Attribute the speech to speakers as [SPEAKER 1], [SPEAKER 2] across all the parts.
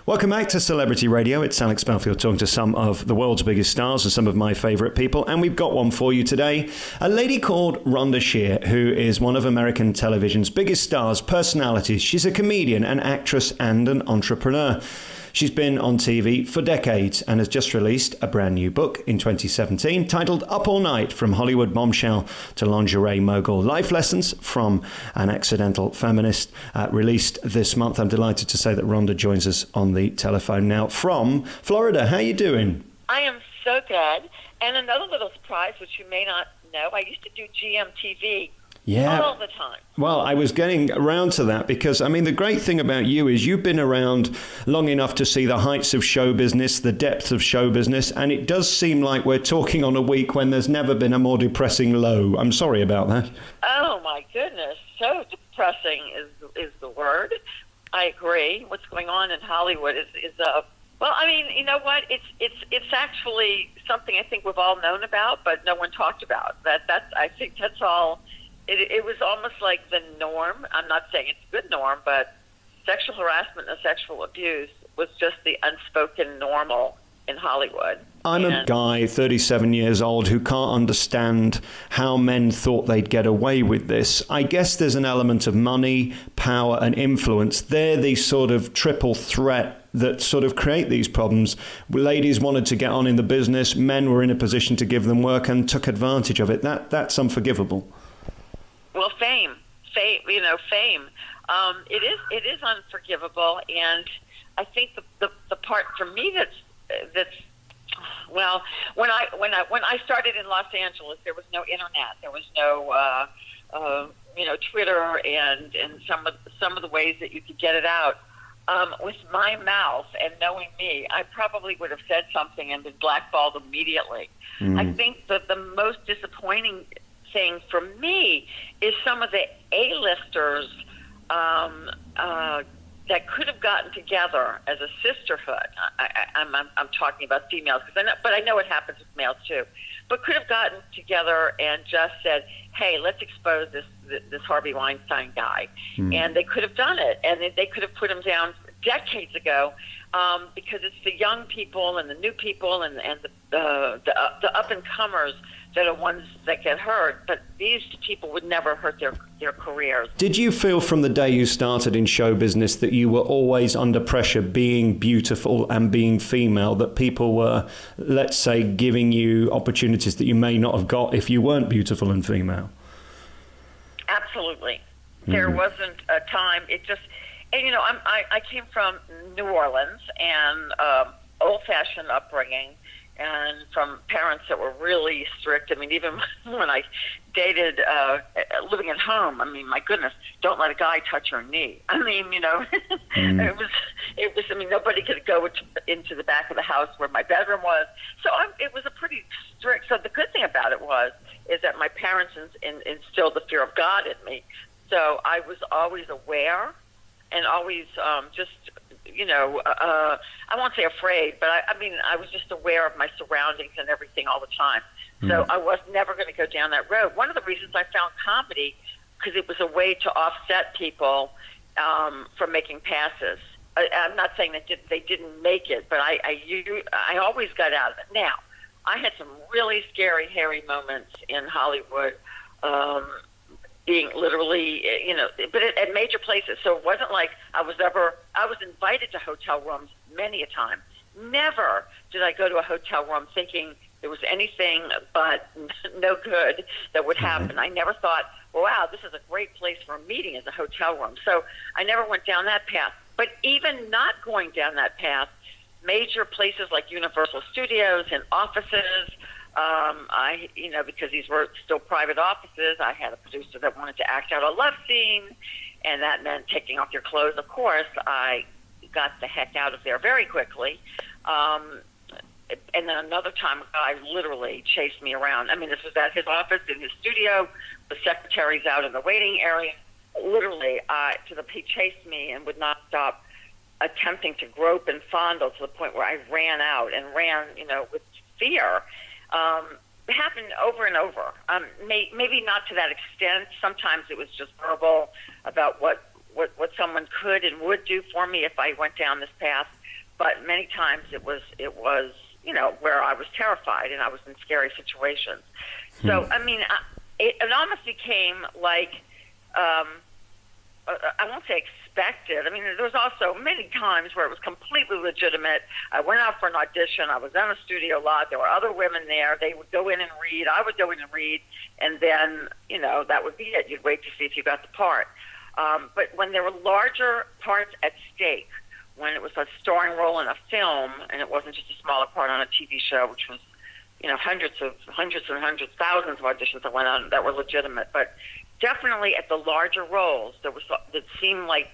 [SPEAKER 1] Welcome back to Celebrity Radio. It's Alex Belfield talking to some of the world's biggest stars and some of my favourite people. And we've got one for you today. A lady called Rhonda Shear, who is one of American television's biggest stars, personalities. She's a comedian, an actress and an entrepreneur. She's been on TV for decades and has just released a brand new book in 2017 titled Up All Night, From Hollywood Bombshell to Lingerie Mogul. Life Lessons from an Accidental Feminist, released this month. I'm delighted to say that Rhonda joins us on the telephone now from Florida. How are you doing?
[SPEAKER 2] I am so good. And another little surprise, which you may not know, I used to do GMTV all the time.
[SPEAKER 1] Well, I was getting around to that because, I mean, the great thing about you is you've been around long enough to see the heights of show business, the depth of show business, and it does seem like we're talking on a week when there's never been a more depressing low. I'm sorry about that.
[SPEAKER 2] Oh, my goodness. So depressing is the word. I agree. What's going on in Hollywood is well, I mean, you know what? It's actually something I think we've all known about, but no one talked about. I think that's all. It was almost like the norm. I'm not saying it's a good norm, but sexual harassment and sexual abuse was just the unspoken normal in Hollywood.
[SPEAKER 1] I'm a guy, 37 years old, who can't understand how men thought they'd get away with this. I guess there's an element of money, power, and influence. They're the sort of triple threat that sort of create these problems. Ladies wanted to get on in the business, men were in a position to give them work and took advantage of it. That's unforgivable.
[SPEAKER 2] Well, fame. It is unforgivable, and I think the part for me that's well, when I started in Los Angeles, there was no internet, there was no Twitter and some of the ways that you could get it out. With my mouth and knowing me, I probably would have said something and been blackballed immediately. I think that the most disappointing thing for me is some of the A-listers that could have gotten together as a sisterhood. I'm talking about females, but I know it happens with males too. But could have gotten together and just said, "Hey, let's expose this Harvey Weinstein guy," and they could have done it, and they could have put him down decades ago, because it's the young people and the new people and the up and comers that are ones that get hurt, but these people would never hurt their careers.
[SPEAKER 1] Did you feel from the day you started in show business that you were always under pressure, being beautiful and being female, that people were, let's say, giving you opportunities that you may not have got if you weren't beautiful and female?
[SPEAKER 2] Absolutely. There wasn't a time, and I came from New Orleans and old-fashioned upbringing, and from parents that were really strict. I mean, even when I dated, living at home, I mean, my goodness, don't let a guy touch your knee. I mean, it was. I mean, nobody could go into the back of the house where my bedroom was. So it was a pretty strict. So the good thing about it is that my parents instilled the fear of God in me. So I was always aware and always I won't say afraid, but I was just aware of my surroundings and everything all the time. So I was never going to go down that road. One of the reasons I found comedy, because it was a way to offset people from making passes. I'm not saying that they didn't make it, but I always got out of it. Now, I had some really scary, hairy moments in Hollywood, being literally, but at major places. So it wasn't like I was invited to hotel rooms many a time. Never did I go to a hotel room thinking there was anything but no good that would happen. I never thought, wow, this is a great place for a meeting as a hotel room. So I never went down that path. But even not going down that path, major places like Universal Studios and offices, because these were still private offices, I had a producer that wanted to act out a love scene, and that meant taking off your clothes. Of course, I got the heck out of there very quickly. And then another time, a guy literally chased me around. I mean, this was at his office, in his studio. The secretary's out in the waiting area. Literally, he chased me and would not stop attempting to grope and fondle to the point where I ran out and ran, with fear. It happened over and over. Maybe not to that extent. Sometimes it was just verbal about what someone could and would do for me if I went down this path. but many times it was where I was terrified and I was in scary situations. So I mean, it almost became like I won't say expected. I mean, there was also many times where it was completely legitimate. I went out for an audition. I was in a studio lot. There were other women there. They would go in and read. I would go in and read, and then that would be it. You'd wait to see if you got the part. But when there were larger parts at stake, when it was a starring role in a film, and it wasn't just a smaller part on a TV show, which was hundreds, thousands of auditions that went on that were legitimate, but definitely at the larger roles, it seemed like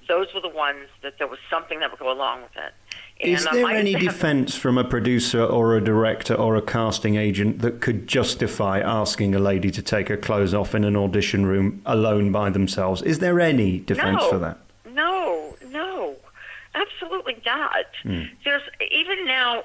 [SPEAKER 2] those were the ones that there was something that would go along with it. And
[SPEAKER 1] is there any defense from a producer or a director or a casting agent that could justify asking a lady to take her clothes off in an audition room alone by themselves? Is there any defense for that?
[SPEAKER 2] No, absolutely not. There's even now.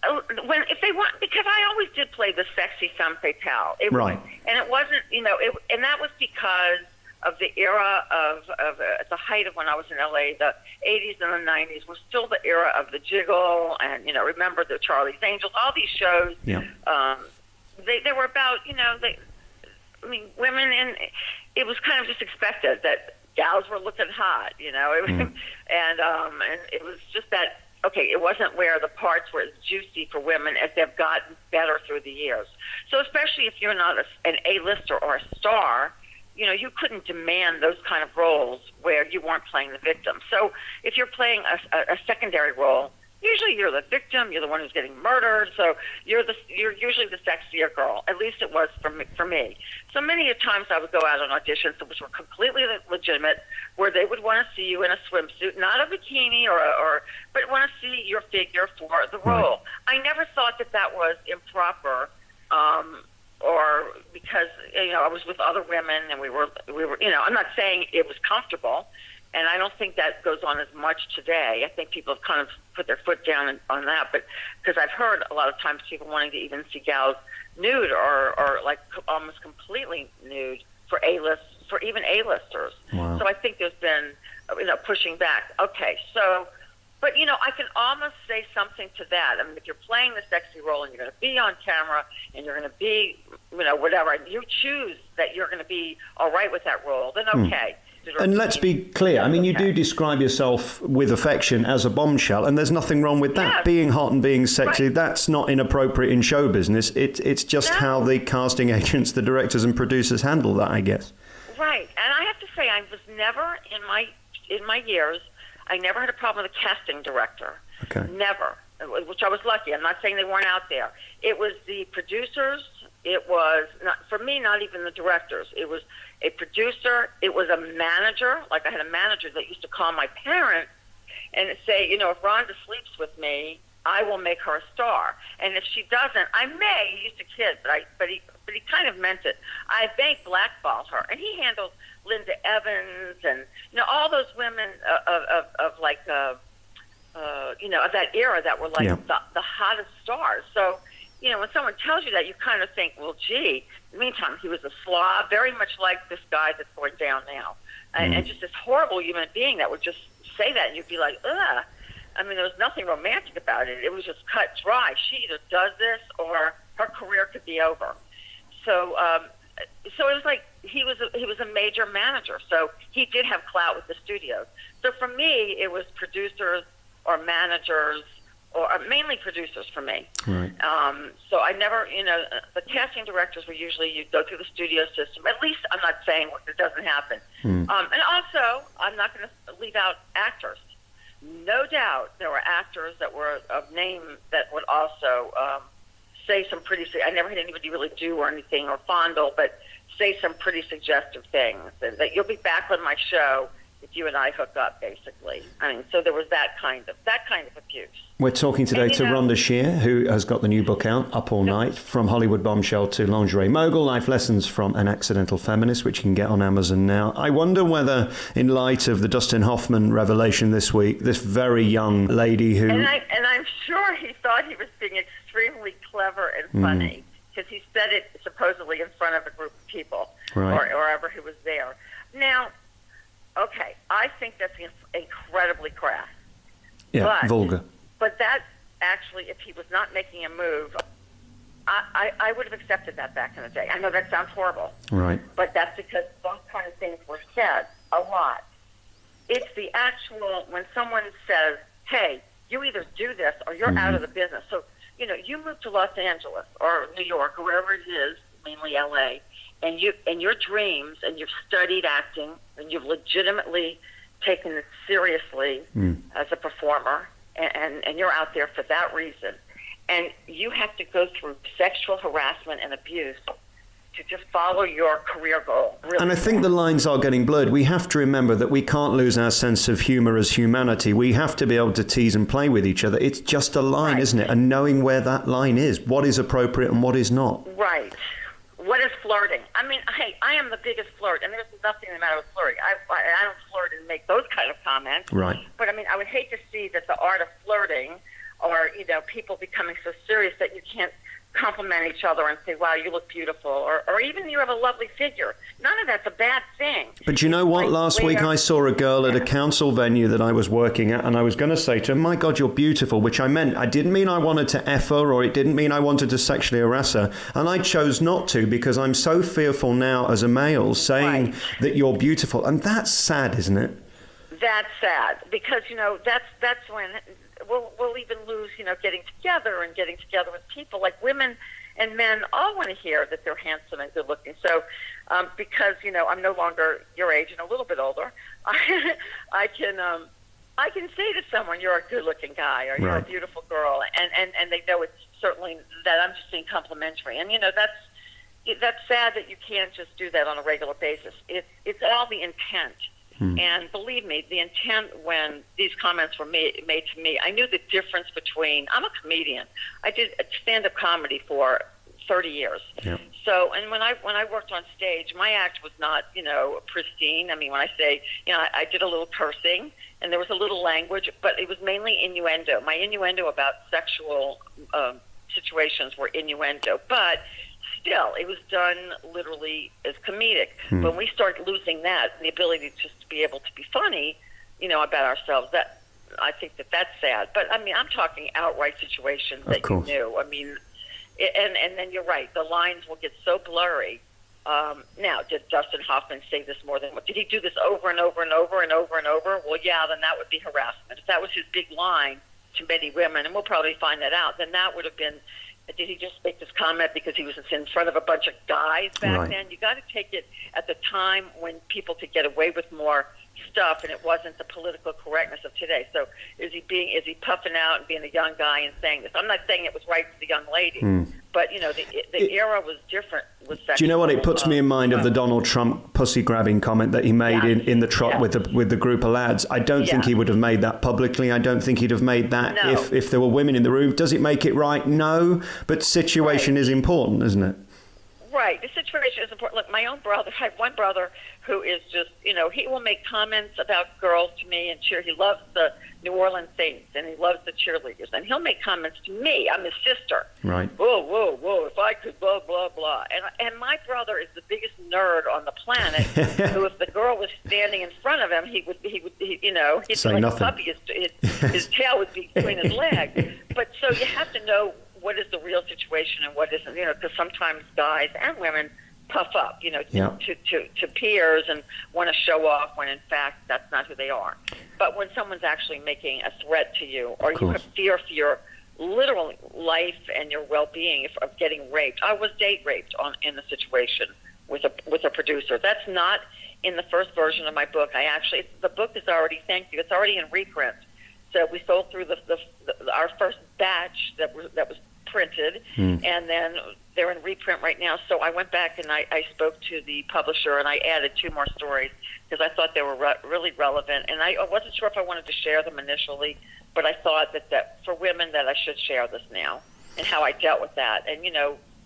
[SPEAKER 2] If they want, because I always did play the sexy femme fatale,
[SPEAKER 1] right?
[SPEAKER 2] And it wasn't, and that was because of the era of at the height of when I was in LA, the 80s and the 90s was still the era of the jiggle, and remember the Charlie's Angels, all these shows.
[SPEAKER 1] Yeah.
[SPEAKER 2] They were about women, and it was kind of just expected that gals were looking hot, and it was just that. Okay, it wasn't where the parts were as juicy for women as they've gotten better through the years. So especially if you're not an A-lister or a star, you couldn't demand those kind of roles where you weren't playing the victim. So if you're playing a secondary role, usually you're the victim, you're the one who's getting murdered, so you're usually the sexier girl. At least it was for me. So many times I would go out on auditions which were completely legitimate, where they would want to see you in a swimsuit, not a bikini but want to see your figure for the role.
[SPEAKER 1] Right.
[SPEAKER 2] I never thought that was improper, or because I was with other women and we were I'm not saying it was comfortable. And I don't think that goes on as much today. I think people have kind of put their foot down on that, but because I've heard a lot of times people wanting to even see gals nude or like almost completely nude for even A-listers.
[SPEAKER 1] Wow.
[SPEAKER 2] So I think there's been pushing back. Okay, so but I can almost say something to that. I mean, if you're playing the sexy role and you're going to be on camera and you're going to be whatever, and you choose that you're going to be all right with that role, then okay.
[SPEAKER 1] And let's be clear, I mean, you do describe yourself with affection as a bombshell, and there's nothing wrong with that.
[SPEAKER 2] Yes.
[SPEAKER 1] Being hot and being sexy, that's not inappropriate in show business. It's just how the casting agents, the directors and producers handle that, I guess.
[SPEAKER 2] Right. And I have to say, I was never, in my years, I never had a problem with a casting director.
[SPEAKER 1] Okay.
[SPEAKER 2] Never, which I was lucky. I'm not saying they weren't out there. It was the producers. It was, for me, not even the directors. It was a producer. It was a manager. Like I had a manager that used to call my parents and say, if Rhonda sleeps with me, I will make her a star. And if she doesn't, I may. He used to kid, but he kind of meant it. I may blackball her. And he handled Linda Evans and all those women of that era that were like the hottest stars. So. When someone tells you that, you kind of think, well, gee, in the meantime, he was a slob, very much like this guy that's going down now. And just this horrible human being that would just say that, and you'd be like, ugh. I mean, there was nothing romantic about it. It was just cut dry. She either does this or her career could be over. So it was like he was a major manager. So he did have clout with the studios. So for me, it was producers or managers, or mainly producers for me.
[SPEAKER 1] Right.
[SPEAKER 2] So I never, the casting directors were usually, you go through the studio system. At least I'm not saying it doesn't happen. And also, I'm not going to leave out actors. No doubt there were actors that were of name that would also say some pretty, I never had anybody really do or anything or fondle, but say some pretty suggestive things. And that you'll be back on my show if you and I hook up, basically. I mean, so there was that kind of abuse.
[SPEAKER 1] We're talking today to Rhonda Shear, who has got the new book out, Up All Night, From Hollywood Bombshell to Lingerie Mogul, Life Lessons from an Accidental Feminist, which you can get on Amazon now. I wonder whether, in light of the Dustin Hoffman revelation this week, this very young lady who...
[SPEAKER 2] And I'm sure he thought he was being extremely clever and funny, because he said it supposedly in front of a group of people,
[SPEAKER 1] right,
[SPEAKER 2] or whoever who was there. Now, okay, I think that's incredibly crass.
[SPEAKER 1] Yeah, vulgar.
[SPEAKER 2] But that actually, if he was not making a move, I would have accepted that back in the day. I know that sounds horrible.
[SPEAKER 1] Right.
[SPEAKER 2] But that's because those kind of things were said a lot. It's the actual, when someone says, hey, you either do this or you're out of the business. So, you move to Los Angeles or New York or wherever it is, mainly LA, and your dreams, and you've studied acting, and you've legitimately taken it seriously as a performer, and you're out there for that reason. And you have to go through sexual harassment and abuse to just follow your career goal. Really.
[SPEAKER 1] And I think the lines are getting blurred. We have to remember that we can't lose our sense of humor as humanity. We have to be able to tease and play with each other. It's just a line, isn't it? And knowing where that line is, what is appropriate and what is not.
[SPEAKER 2] Right. What is flirting? I mean, hey, I am the biggest flirt, and there's nothing the matter with flirting. I don't flirt and make those kind of comments.
[SPEAKER 1] Right.
[SPEAKER 2] But, I mean, I would hate to see that the art of flirting or, people becoming so serious that you can't compliment each other and say, wow, you look beautiful, or even you have a lovely figure. None of that's a bad thing.
[SPEAKER 1] But you know what? Last week I saw a girl at a council venue that I was working at, and I was going to say to her, my God, you're beautiful, which I meant. I didn't mean I wanted to F her, or it didn't mean I wanted to sexually harass her. And I chose not to because I'm so fearful now as a male saying that you're beautiful. And that's sad, isn't it? That's
[SPEAKER 2] sad because, that's when we'll even lose, getting together with people. Like women and men all want to hear that they're handsome and good looking. So because, I'm no longer your age and a little bit older, I can say to someone, you're a good looking guy or you're a beautiful girl. And they know it's certainly that I'm just being complimentary. And, that's sad that you can't just do that on a regular basis. It's all the intent. And believe me, the intent when these comments were made to me, I knew the difference between, I'm a comedian. I did stand-up comedy for 30 years. Yep. So, and when I worked on stage, my act was not, pristine. I mean, when I say, I did a little cursing and there was a little language, but it was mainly innuendo. My innuendo about sexual situations were innuendo. But still, it was done literally as comedic. When we start losing that, the ability just to be able to be funny, about ourselves, that I think that's sad. But I mean, I'm talking outright situations that you knew. I mean, and then you're right, the lines will get so blurry. Now, did Dustin Hoffman say this more than what? Did he do this over and over and over and over and over? Well, yeah, then that would be harassment. If that was his big line to many women, and we'll probably find that out, then that would have been. Did he just make this comment because he was in front of a bunch of guys back then? You got to take it at the time when people could get away with more stuff, and it wasn't the political correctness of today. So is he puffing out and being a young guy and saying this? I'm not saying it was right for the young lady, but the era was different with sexual.
[SPEAKER 1] Do you know what? It puts me in mind of the Donald Trump pussy grabbing comment that he made in the trot with the group of lads. I don't think he would have made that publicly. I don't think he'd have made that if there were women in the room. Does it make it right? No, but situation is important, isn't it?
[SPEAKER 2] Right. The situation is important. Look, my own brother, I have one brother who is just, he will make comments about girls to me and cheer. He loves the New Orleans Saints and he loves the cheerleaders. And he'll make comments to me. I'm his sister.
[SPEAKER 1] Right.
[SPEAKER 2] Whoa, if I could, blah, blah, blah. And my brother is the biggest nerd on the planet who if the girl was standing in front of him, he'd he'd
[SPEAKER 1] say
[SPEAKER 2] like
[SPEAKER 1] nothing.
[SPEAKER 2] A puppy. His tail would be between his legs. But so you have to know what is the real situation and what isn't, because sometimes guys and women puff up, to peers and want to show off when in fact that's not who they are. But when someone's actually making a threat to you or you have fear for your literal life and your well-being of getting raped. I was date raped in the situation with a producer. That's not in the first version of my book. The book is already, thank you, it's already in reprint. So we sold through our first batch that was printed, and then they're in reprint right now. So I went back and I spoke to the publisher and I added 2 more stories because I thought they were really relevant. And I wasn't sure if I wanted to share them initially, but I thought that for women that I should share this now and how I dealt with that. And,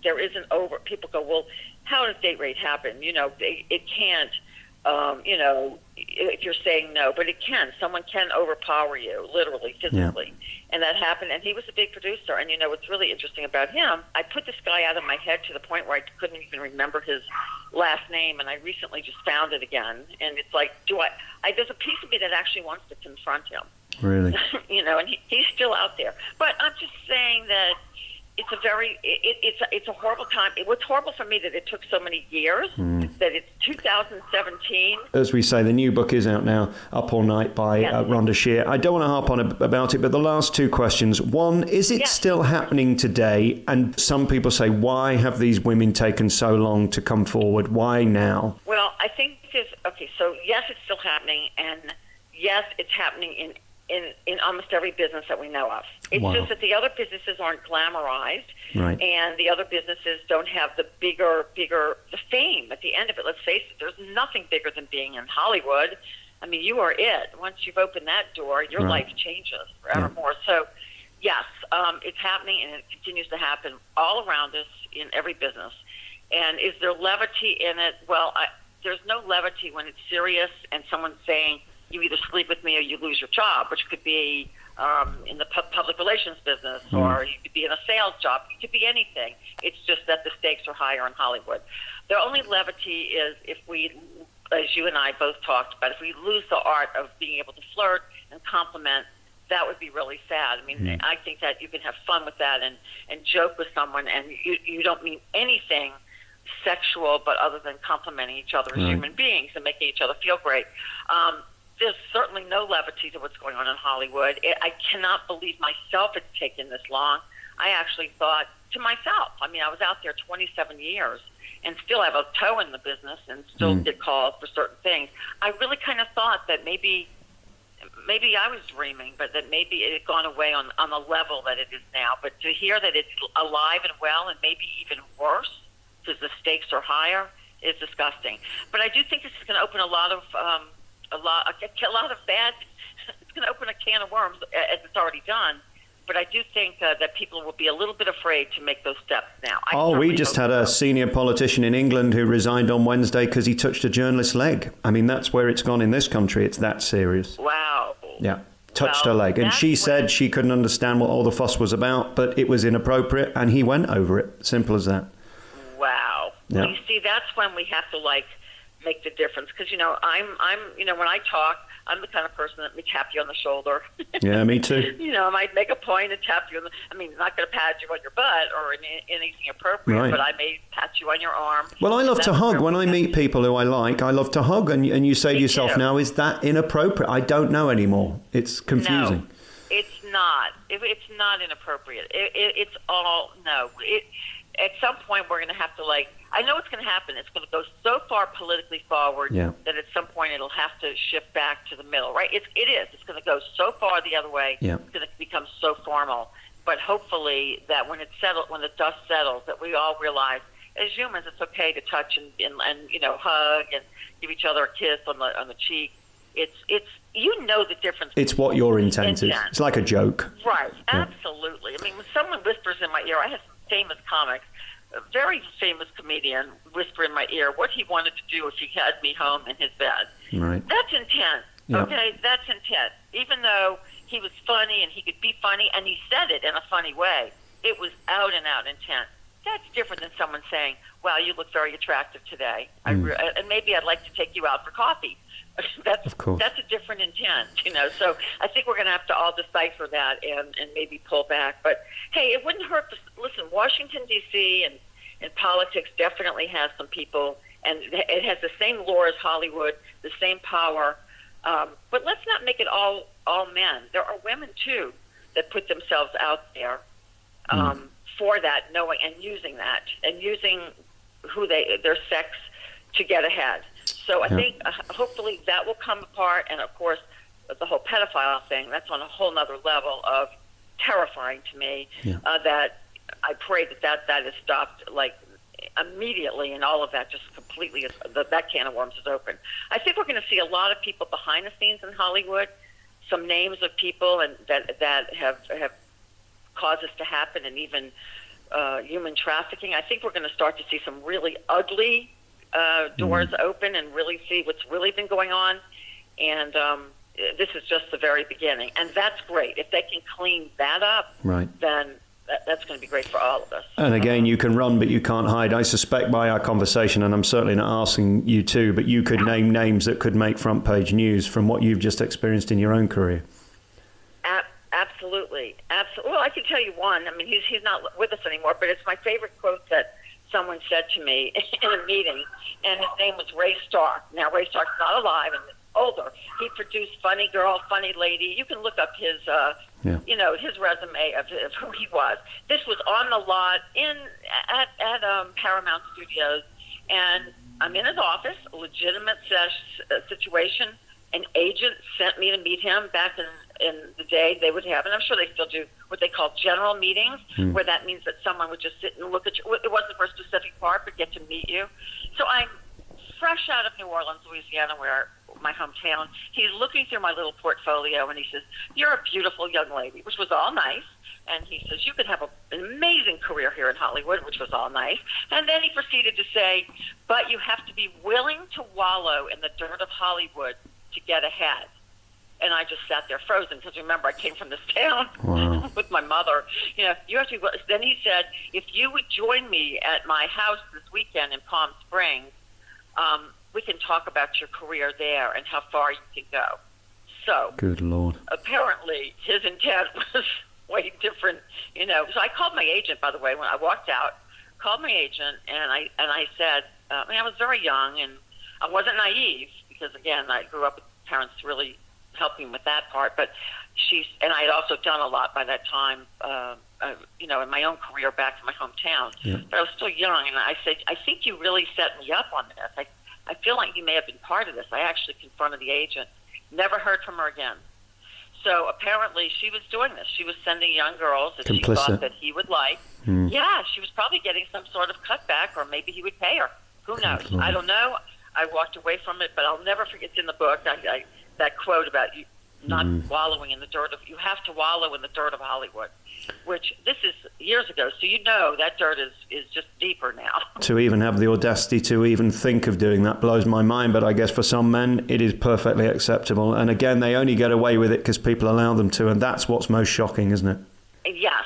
[SPEAKER 2] there isn't people go, well, how does date rape happen? It can't. If you're saying no, but it can. Someone can overpower you, literally, physically. Yeah. And that happened, and he was a big producer. And, what's really interesting about him, I put this guy out of my head to the point where I couldn't even remember his last name, and I recently just found it again. And it's like, there's a piece of me that actually wants to confront him.
[SPEAKER 1] Really?
[SPEAKER 2] And he's still out there. But I'm just saying that it's it's a horrible time. It was horrible for me that it took so many years, that it's 2017.
[SPEAKER 1] As we say, the new book is out now, Up All Night by Rhonda Shear. I don't want to harp on about it, but the last two questions. One, is it still happening today? And some people say, why have these women taken so long to come forward? Why now?
[SPEAKER 2] Well, I think so yes, it's still happening, and yes, it's happening in almost every business that we know of. It's just that the other businesses aren't glamorized,
[SPEAKER 1] right,
[SPEAKER 2] and the other businesses don't have the bigger the fame at the end of it. Let's face it, there's nothing bigger than being in Hollywood. I mean, you are it. Once you've opened that door, your life changes forevermore. So, yes, it's happening, and it continues to happen all around us in every business. And is there levity in it? Well, there's no levity when it's serious and someone's saying, you either sleep with me or you lose your job, which could be in the public relations business, or you could be in a sales job. It could be anything. It's just that the stakes are higher in Hollywood. The only levity is if we, as you and I both talked about, if we lose the art of being able to flirt and compliment, that would be really sad. I mean, I think that you can have fun with that and joke with someone, and you don't mean anything sexual, but other than complimenting each other as human beings and making each other feel great. There's certainly no levity to what's going on in Hollywood. I cannot believe myself it's taken this long. I actually thought to myself, I mean, I was out there 27 years and still have a toe in the business and still get called for certain things. I really kind of thought that maybe I was dreaming, but that maybe it had gone away on the level that it is now. But to hear that it's alive and well, and maybe even worse because the stakes are higher, is disgusting. But I do think this is going to open a lot of bad. It's going to open a can of worms, as it's already done. But I do think that people will be a little bit afraid to make those steps now.
[SPEAKER 1] We just had a senior politician in England who resigned on Wednesday because he touched a journalist's leg. I mean, that's where it's gone in this country. It's that serious.
[SPEAKER 2] Wow.
[SPEAKER 1] Yeah. Touched her leg. And she said she couldn't understand what all the fuss was about, but it was inappropriate, and he went over it. Simple as that.
[SPEAKER 2] Wow.
[SPEAKER 1] Yeah.
[SPEAKER 2] Well, you see, that's when we have to, make the difference. Because, I'm when I talk, I'm the kind of person that may tap you on the shoulder.
[SPEAKER 1] Yeah, me too.
[SPEAKER 2] I might make a point and tap you not going to pat you on your butt or anything appropriate, but I may pat you on your arm.
[SPEAKER 1] Well, I love to hug. When I meet people who I like, I love to hug. And you say to yourself, now, is that inappropriate? I don't know anymore. It's confusing.
[SPEAKER 2] No, it's not. It's not inappropriate. It's all, no. At some point, we're going to have to, I know it's going to happen. It's going to go so far politically forward that at some point it'll have to shift back to the middle, right? It is. It's going to go so far the other way.
[SPEAKER 1] Yeah.
[SPEAKER 2] It's going to become so formal. But hopefully that when the dust settles, that we all realize, as humans, it's okay to touch and hug and give each other a kiss on the cheek. It's the difference.
[SPEAKER 1] It's what your intent is. It's like a joke.
[SPEAKER 2] Right. Yeah. Absolutely. I mean, when someone whispers in my ear, I have some famous comics, a very famous comedian whisper in my ear what he wanted to do if he had me home in his bed.
[SPEAKER 1] Right.
[SPEAKER 2] That's intent.
[SPEAKER 1] Yep.
[SPEAKER 2] Okay, that's intent. Even though he was funny and he could be funny and he said it in a funny way, it was out and out intent. That's different than someone saying, "Wow, you look very attractive today. And maybe I'd like to take you out for coffee." That's a different intent, So I think we're going to have to all decipher that and maybe pull back. But hey, it wouldn't hurt to listen. Washington D.C. and politics definitely has some people, and it has the same lore as Hollywood, the same power. But let's not make it all men. There are women too that put themselves out there for that, knowing and using their sex to get ahead. So I think hopefully that will come apart. And, of course, the whole pedophile thing, that's on a whole nother level of terrifying to me, that I pray that is stopped, immediately, and all of that just completely, that can of worms is open. I think we're going to see a lot of people behind the scenes in Hollywood, some names of people and that have caused this to happen, and even human trafficking. I think we're going to start to see some really ugly doors open and really see what's really been going on. And this is just the very beginning. And that's great. If they can clean that up, then that's going to be great for all of us.
[SPEAKER 1] And again, you can run, but you can't hide. I suspect by our conversation, and I'm certainly not asking you to, but you could name names that could make front page news from what you've just experienced in your own career.
[SPEAKER 2] Absolutely. Well, I can tell you one. I mean, he's not with us anymore, but it's my favorite quote that someone said to me in a meeting, and his name was Ray Stark. Now, Ray Stark's not alive and older. He produced Funny Girl, Funny Lady. You can look up his, his resume of who he was. This was on the lot at Paramount Studios, and I'm in his office, a legitimate situation. An agent sent me to meet him back in the day they would have, and I'm sure they still do, what they call general meetings, where that means that someone would just sit and look at you. It wasn't for a specific part, but get to meet you. So I'm fresh out of New Orleans, Louisiana, where my hometown. He's looking through my little portfolio, and he says, "You're a beautiful young lady," which was all nice. And he says, "You could have an amazing career here in Hollywood," which was all nice. And then he proceeded to say, "But you have to be willing to wallow in the dirt of Hollywood to get ahead." And I just sat there frozen, because remember, I came from this town with my mother. You have to be. Then he said, "If you would join me at my house this weekend in Palm Springs, we can talk about your career there and how far you can go." So,
[SPEAKER 1] good Lord.
[SPEAKER 2] Apparently, his intent was way different. So I called my agent, by the way, when I walked out. Called my agent, and I said, I was very young, and I wasn't naive, because again, I grew up with parents really helping with that part. But and I had also done a lot by that time, in my own career back in my hometown. Yeah. But I was still young, and I said, "I think you really set me up on this. I feel like you may have been part of this." I actually confronted the agent. Never heard from her again. So apparently she was doing this. She was sending young girls that she thought that he would like. Yeah, she was probably getting some sort of cutback, or maybe he would pay her. Who knows? I don't know. I walked away from it, but I'll never forget, it's in the book, that quote about you not wallowing in the dirt of, you have to wallow in the dirt of Hollywood, which this is years ago. So that dirt is just deeper now.
[SPEAKER 1] To even have the audacity to even think of doing that blows my mind. But I guess for some men, it is perfectly acceptable. And again, they only get away with it because people allow them to. And that's what's most shocking, isn't it?
[SPEAKER 2] Yes,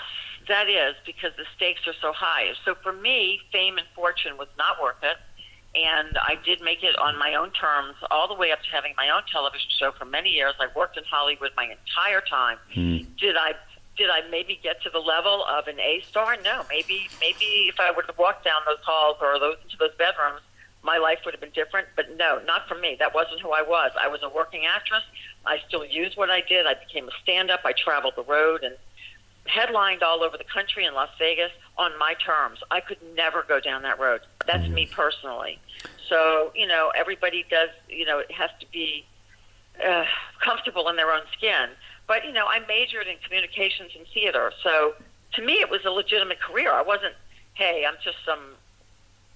[SPEAKER 2] that is, because the stakes are so high. So for me, fame and fortune was not worth it. And I did make it on my own terms, all the way up to having my own television show for many years. I worked in Hollywood my entire time. Did I maybe get to the level of an A-star? No. Maybe if I would have walked down those halls or into those bedrooms, my life would have been different. But no, not for me. That wasn't who I was. I was a working actress. I still used what I did. I became a stand-up. I traveled the road and headlined all over the country in Las Vegas on my terms. I could never go down that road. That's me personally. So, everybody does, it has to be comfortable in their own skin. But, I majored in communications and theater. So, to me, it was a legitimate career. I wasn't, hey, I'm just some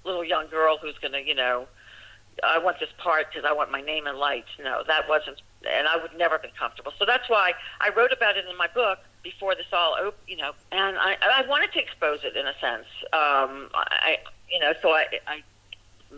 [SPEAKER 2] little young girl who's going to, I want this part because I want my name in lights. No, that wasn't, and I would never have been comfortable. So that's why I wrote about it in my book before this all, and I wanted to expose it in a sense.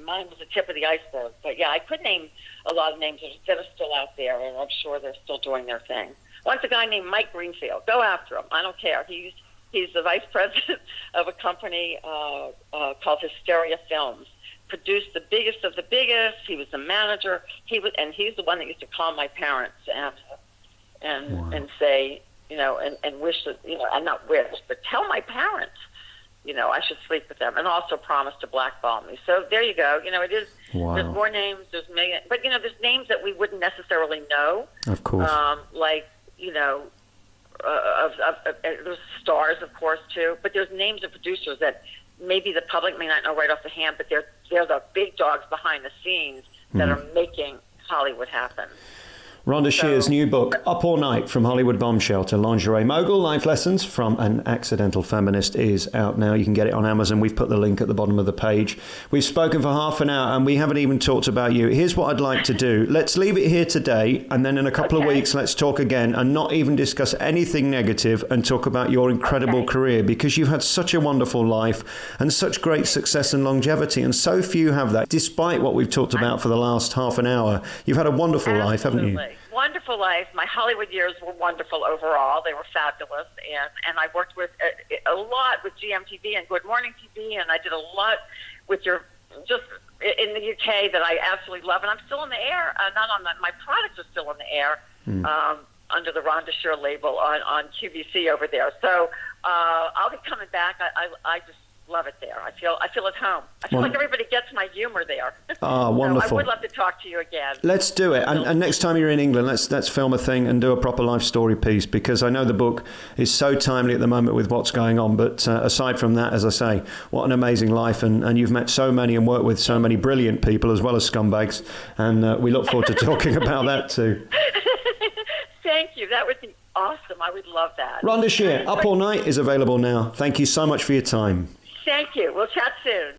[SPEAKER 2] Mine was the tip of the iceberg. But yeah, I could name a lot of names that are still out there, and I'm sure they're still doing their thing. Once a guy named Mike Greenfield. Go after him. I don't care. He's the vice president of a company called Hysteria Films. Produced the biggest of the biggest. He was the manager. He's the one that used to call my parents and say, and wish that, and not wish, but tell my parents, I should sleep with them, and also promise to blackball me. So there you go. It is. Wow. There's more names. There's million, but there's names that we wouldn't necessarily know.
[SPEAKER 1] Of course.
[SPEAKER 2] There's stars, of course, too. But there's names of producers that maybe the public may not know right off the hand, but they're the big dogs behind the scenes that are making Hollywood happen.
[SPEAKER 1] Rhonda Shear's new book, Up All Night, From Hollywood Bombshell to Lingerie Mogul, Life Lessons from an Accidental Feminist, is out now. You can get it on Amazon. We've put the link at the bottom of the page. We've spoken for half an hour and we haven't even talked about you. Here's what I'd like to do. Let's leave it here today, and then in a couple of weeks, let's talk again and not even discuss anything negative and talk about your incredible career, because you've had such a wonderful life and such great success and longevity, and so few have that. Despite what we've talked about for the last half an hour, you've had a wonderful life, haven't you?
[SPEAKER 2] Wonderful life. My Hollywood years were wonderful overall. They were fabulous, and I worked with a lot with GMTV and Good Morning TV, and I did a lot with just in the UK that I absolutely love, and I'm still in the air. My products are still in the air. under the Rhonda Shear label on QVC over there. So I'll be coming back. I just love it there. I feel at home. I feel like everybody gets my humor there.
[SPEAKER 1] Ah, wonderful.
[SPEAKER 2] So I would love to talk to you again.
[SPEAKER 1] Let's do it. And next time you're in England, let's film a thing and do a proper life story piece, because I know the book is so timely at the moment with what's going on. But aside from that, as I say, what an amazing life. And you've met so many and worked with so many brilliant people as well as scumbags. And we look forward to talking about that too.
[SPEAKER 2] Thank you. That would be awesome. I would love that.
[SPEAKER 1] Rhonda Shear, Up All Night is available now. Thank you so much for your time.
[SPEAKER 2] Thank you. We'll chat soon.